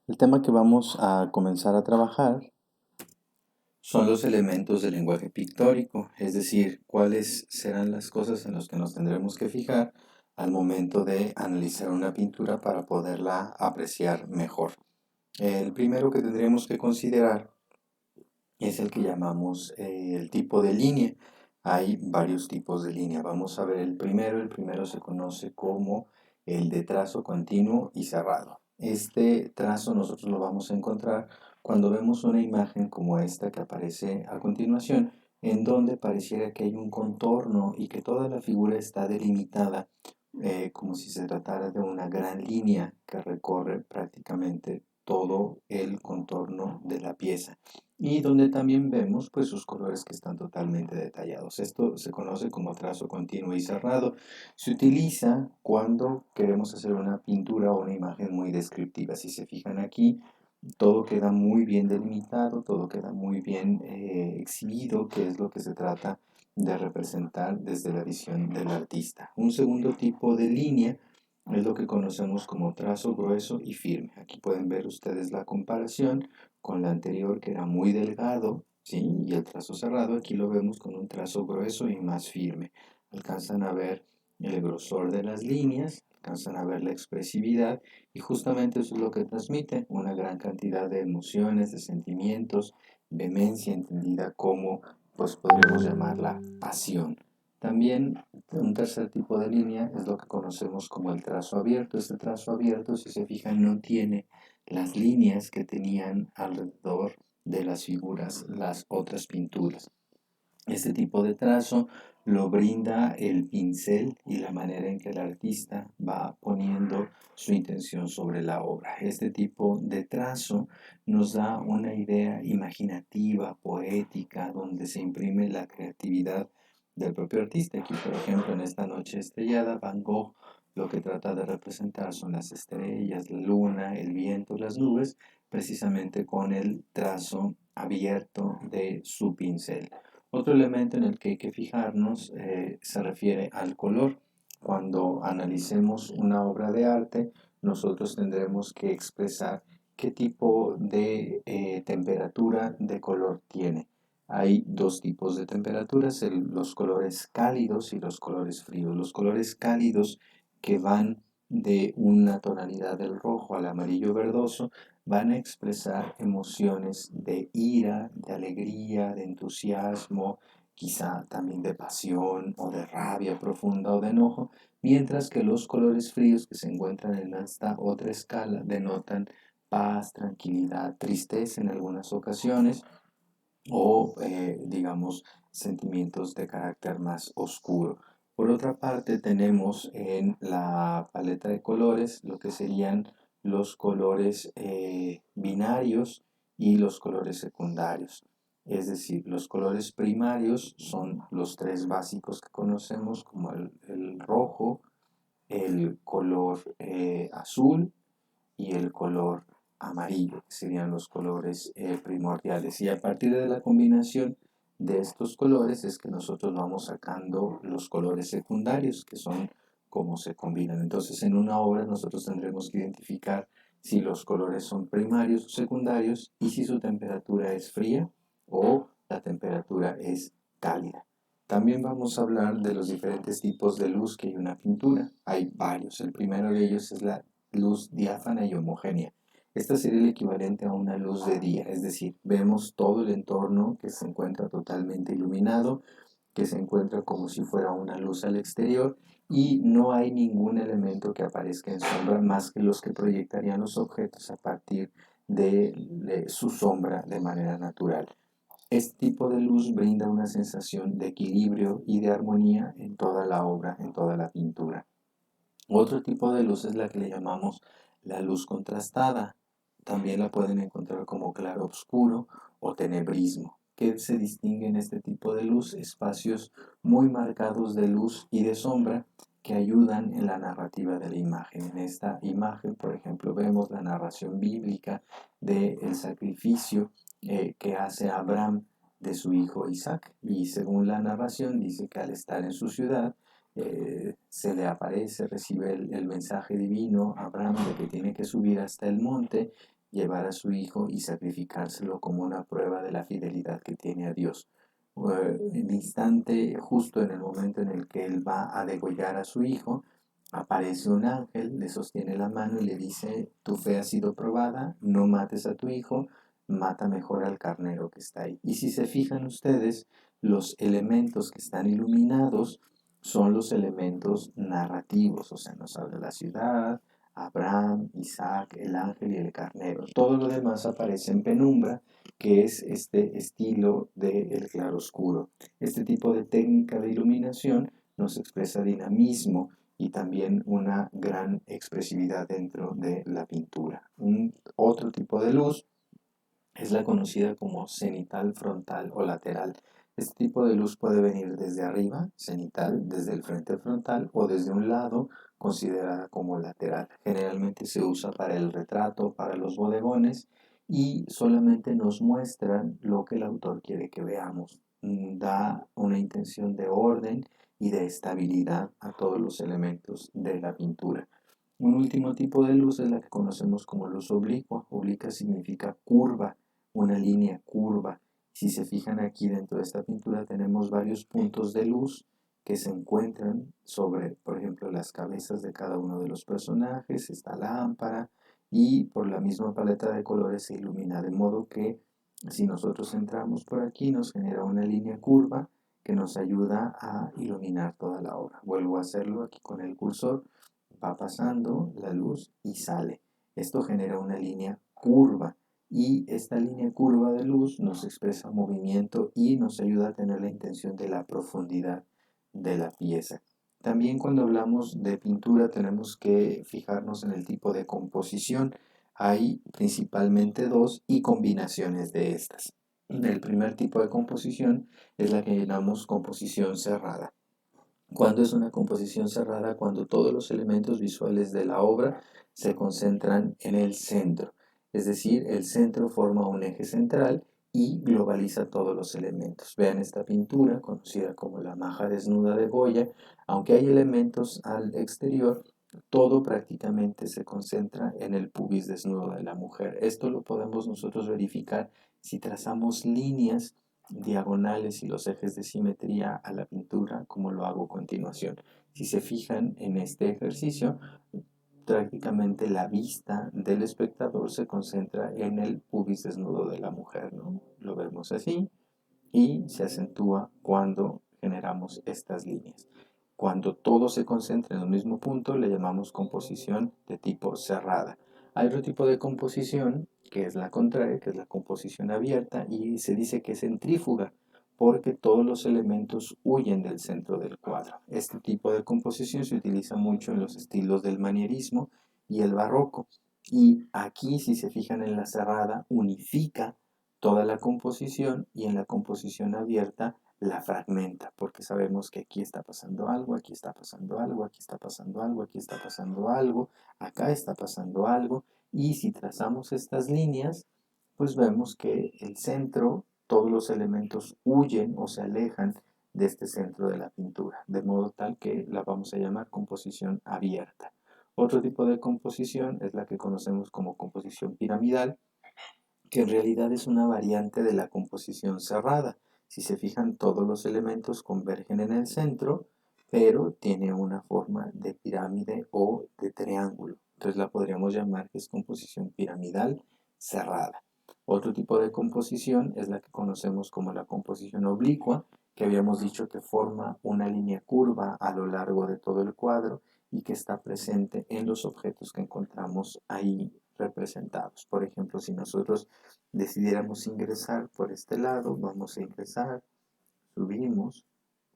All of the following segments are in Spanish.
El tema que vamos a comenzar a trabajar son los elementos del lenguaje pictórico, es decir, cuáles serán las cosas en las que nos tendremos que fijar al momento de analizar una pintura para poderla apreciar mejor. El primero que tendremos que considerar es el que llamamos el tipo de línea. Hay varios tipos de línea. Vamos a ver el primero. El primero se conoce como el de trazo continuo y cerrado. Este trazo nosotros lo vamos a encontrar cuando vemos una imagen como esta que aparece a continuación, en donde pareciera que hay un contorno y que toda la figura está delimitada como si se tratara de una gran línea que recorre prácticamente todo el contorno de la pieza y donde también vemos pues sus colores que están totalmente detallados. Esto se conoce como trazo continuo y cerrado. Se utiliza cuando queremos hacer una pintura o una imagen muy descriptiva. Si se fijan aquí, todo queda muy bien delimitado, todo queda muy bien exhibido, que es lo que se trata de representar desde la visión del artista. Un segundo tipo de línea es lo que conocemos como trazo grueso y firme. Aquí pueden ver ustedes la comparación con la anterior que era muy delgado, ¿sí? Y el trazo cerrado, aquí lo vemos con un trazo grueso y más firme. Alcanzan a ver el grosor de las líneas, alcanzan a ver la expresividad y justamente eso es lo que transmite una gran cantidad de emociones, de sentimientos, vehemencia entendida como, pues podríamos llamarla pasión. También un tercer tipo de línea es lo que conocemos como el trazo abierto. Este trazo abierto, si se fijan, no tiene las líneas que tenían alrededor de las figuras las otras pinturas. Este tipo de trazo lo brinda el pincel y la manera en que el artista va poniendo su intención sobre la obra. Este tipo de trazo nos da una idea imaginativa, poética, donde se imprime la creatividad del propio artista. Aquí, por ejemplo, en esta noche estrellada, Van Gogh lo que trata de representar son las estrellas, la luna, el viento, las nubes, precisamente con el trazo abierto de su pincel. Otro elemento en el que hay que fijarnos se refiere al color. Cuando analicemos una obra de arte, nosotros tendremos que expresar qué tipo de temperatura de color tiene. Hay dos tipos de temperaturas, los colores cálidos y los colores fríos. Los colores cálidos que van de una tonalidad del rojo al amarillo verdoso van a expresar emociones de ira, de alegría, de entusiasmo, quizá también de pasión o de rabia profunda o de enojo, mientras que los colores fríos que se encuentran en esta otra escala denotan paz, tranquilidad, tristeza en algunas ocasiones o, digamos, sentimientos de carácter más oscuro. Por otra parte, tenemos en la paleta de colores lo que serían los colores binarios y los colores secundarios. Es decir, los colores primarios son los tres básicos que conocemos como el rojo, el color azul y el color amarillo, que serían los colores primordiales. Y a partir de la combinación de estos colores es que nosotros vamos sacando los colores secundarios, que son cómo se combinan. Entonces, en una obra nosotros tendremos que identificar si los colores son primarios o secundarios y si su temperatura es fría o la temperatura es cálida. También vamos a hablar de los diferentes tipos de luz que hay en una pintura. Hay varios. El primero de ellos es la luz diáfana y homogénea. Esta sería el equivalente a una luz de día, es decir, vemos todo el entorno que se encuentra totalmente iluminado, que se encuentra como si fuera una luz al exterior y no hay ningún elemento que aparezca en sombra más que los que proyectarían los objetos a partir de su sombra de manera natural. Este tipo de luz brinda una sensación de equilibrio y de armonía en toda la obra, en toda la pintura. Otro tipo de luz es la que le llamamos la luz contrastada. También la pueden encontrar como claro oscuro o tenebrismo. ¿Qué se distingue en este tipo de luz? Espacios muy marcados de luz y de sombra que ayudan en la narrativa de la imagen. En esta imagen, por ejemplo, vemos la narración bíblica del sacrificio que hace Abraham de su hijo Isaac. Y según la narración dice que al estar en su ciudad, se le aparece, recibe el mensaje divino a Abraham de que tiene que subir hasta el monte llevar a su hijo y sacrificárselo como una prueba de la fidelidad que tiene a Dios. El instante, justo en el momento en el que él va a degollar a su hijo, aparece un ángel, le sostiene la mano y le dice: tu fe ha sido probada, no mates a tu hijo, mata mejor al carnero que está ahí. Y si se fijan ustedes, los elementos que están iluminados son los elementos narrativos, o sea, nos habla la ciudad, Abraham, Isaac, el ángel y el carnero. Todo lo demás aparece en penumbra, que es este estilo del claroscuro. Este tipo de técnica de iluminación nos expresa dinamismo y también una gran expresividad dentro de la pintura. Otro tipo de luz es la conocida como cenital, frontal o lateral. Este tipo de luz puede venir desde arriba, cenital, desde el frente frontal, o desde un lado, considerada como lateral. Generalmente se usa para el retrato, para los bodegones, y solamente nos muestran lo que el autor quiere que veamos. Da una intención de orden y de estabilidad a todos los elementos de la pintura. Un último tipo de luz es la que conocemos como luz oblicua. Oblicua significa curva, una línea curva. Si se fijan aquí dentro de esta pintura tenemos varios puntos de luz que se encuentran sobre, por ejemplo, las cabezas de cada uno de los personajes, esta lámpara, y por la misma paleta de colores se ilumina, de modo que si nosotros entramos por aquí nos genera una línea curva que nos ayuda a iluminar toda la obra. Vuelvo a hacerlo aquí con el cursor, va pasando la luz y sale. Esto genera una línea curva, y esta línea curva de luz nos expresa movimiento y nos ayuda a tener la intención de la profundidad de la pieza. También cuando hablamos de pintura tenemos que fijarnos en el tipo de composición. Hay principalmente dos y combinaciones de estas. El primer tipo de composición es la que llamamos composición cerrada. ¿Cuándo es una composición cerrada? Cuando todos los elementos visuales de la obra se concentran en el centro. Es decir, el centro forma un eje central y globaliza todos los elementos. Vean esta pintura, conocida como la maja desnuda de Goya. Aunque hay elementos al exterior, todo prácticamente se concentra en el pubis desnudo de la mujer. Esto lo podemos nosotros verificar si trazamos líneas diagonales y los ejes de simetría a la pintura, como lo hago a continuación. Si se fijan en este ejercicio, prácticamente la vista del espectador se concentra en el pubis desnudo de la mujer, ¿no? Lo vemos así y se acentúa cuando generamos estas líneas. Cuando todo se concentra en un mismo punto, le llamamos composición de tipo cerrada. Hay otro tipo de composición que es la contraria, que es la composición abierta, y se dice que es centrífuga porque todos los elementos huyen del centro del cuadro. Este tipo de composición se utiliza mucho en los estilos del manierismo y el barroco. Y aquí, si se fijan en la cerrada, unifica toda la composición, y en la composición abierta la fragmenta, porque sabemos que aquí está pasando algo, aquí está pasando algo, aquí está pasando algo, aquí está pasando algo, acá está pasando algo, y si trazamos estas líneas, pues vemos que el centro, todos los elementos huyen o se alejan de este centro de la pintura, de modo tal que la vamos a llamar composición abierta. Otro tipo de composición es la que conocemos como composición piramidal, que en realidad es una variante de la composición cerrada. Si se fijan, todos los elementos convergen en el centro, pero tiene una forma de pirámide o de triángulo. Entonces la podríamos llamar que es composición piramidal cerrada. Otro tipo de composición es la que conocemos como la composición oblicua, que habíamos dicho que forma una línea curva a lo largo de todo el cuadro y que está presente en los objetos que encontramos ahí representados. Por ejemplo, si nosotros decidiéramos ingresar por este lado, vamos a ingresar, subimos,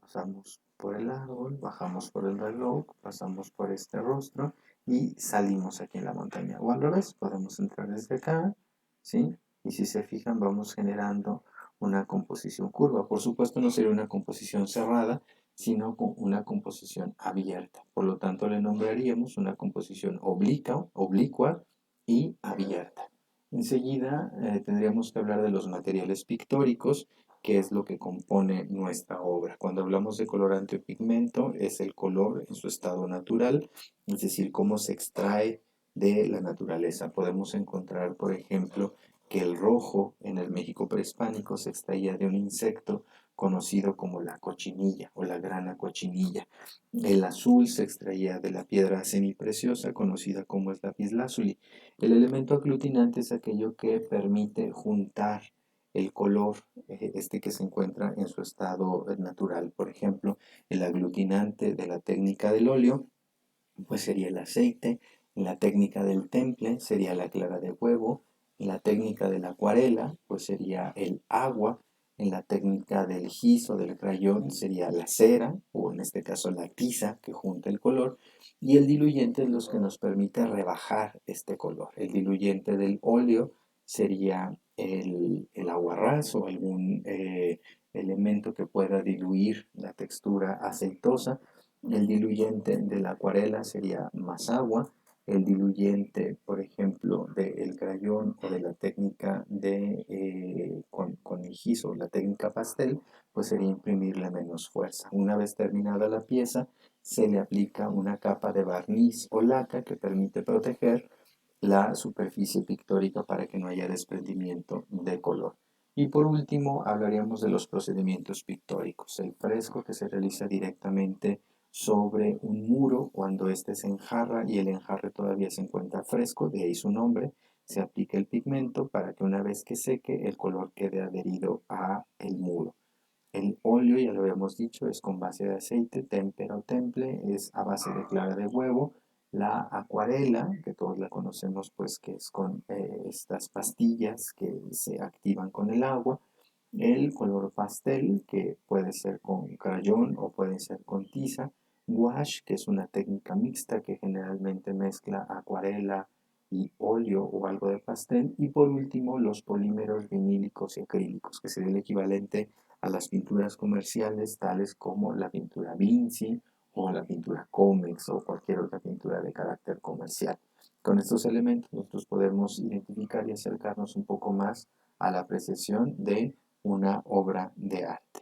pasamos por el árbol, bajamos por el reloj, pasamos por este rostro y salimos aquí en la montaña. O al revés, podemos entrar desde acá, ¿sí? Y si se fijan, vamos generando una composición curva. Por supuesto, no sería una composición cerrada, sino con una composición abierta. Por lo tanto, le nombraríamos una composición oblicua y abierta. Enseguida tendríamos que hablar de los materiales pictóricos, que es lo que compone nuestra obra. Cuando hablamos de colorante o pigmento, es el color en su estado natural, es decir, cómo se extrae de la naturaleza. Podemos encontrar, por ejemplo, que el rojo en el México prehispánico se extraía de un insecto conocido como la cochinilla o la grana cochinilla. El azul se extraía de la piedra semipreciosa conocida como el lapislázuli. El elemento aglutinante es aquello que permite juntar el color, este que se encuentra en su estado natural. Por ejemplo, el aglutinante de la técnica del óleo pues sería el aceite. En la técnica del temple sería la clara de huevo. En la técnica de la acuarela pues sería el agua. En la técnica del gis o del crayón sería la cera, o en este caso la tiza que junta el color. Y el diluyente es los que nos permite rebajar este color. El diluyente del óleo sería el aguarrás o algún elemento que pueda diluir la textura aceitosa. El diluyente de la acuarela sería más agua. El diluyente, por ejemplo, del crayón o de la técnica con el gis o la técnica pastel, pues sería imprimirle menos fuerza. Una vez terminada la pieza, se le aplica una capa de barniz o laca que permite proteger la superficie pictórica para que no haya desprendimiento de color. Y por último, hablaríamos de los procedimientos pictóricos. El fresco que se realiza directamente sobre un muro cuando éste se enjarra y el enjarre todavía se encuentra fresco, de ahí su nombre. Se aplica el pigmento para que una vez que seque el color quede adherido a el muro. El óleo, ya lo habíamos dicho, es con base de aceite, témpera o temple, es a base de clara de huevo. La acuarela, que todos la conocemos, pues que es con estas pastillas que se activan con el agua. El color pastel, que puede ser con crayón o puede ser con tiza. Gouache, que es una técnica mixta que generalmente mezcla acuarela y óleo o algo de pastel. Y por último, los polímeros vinílicos y acrílicos, que sería el equivalente a las pinturas comerciales tales como la pintura Vinci o la pintura Comex o cualquier otra pintura de carácter comercial. Con estos elementos nosotros podemos identificar y acercarnos un poco más a la apreciación de una obra de arte.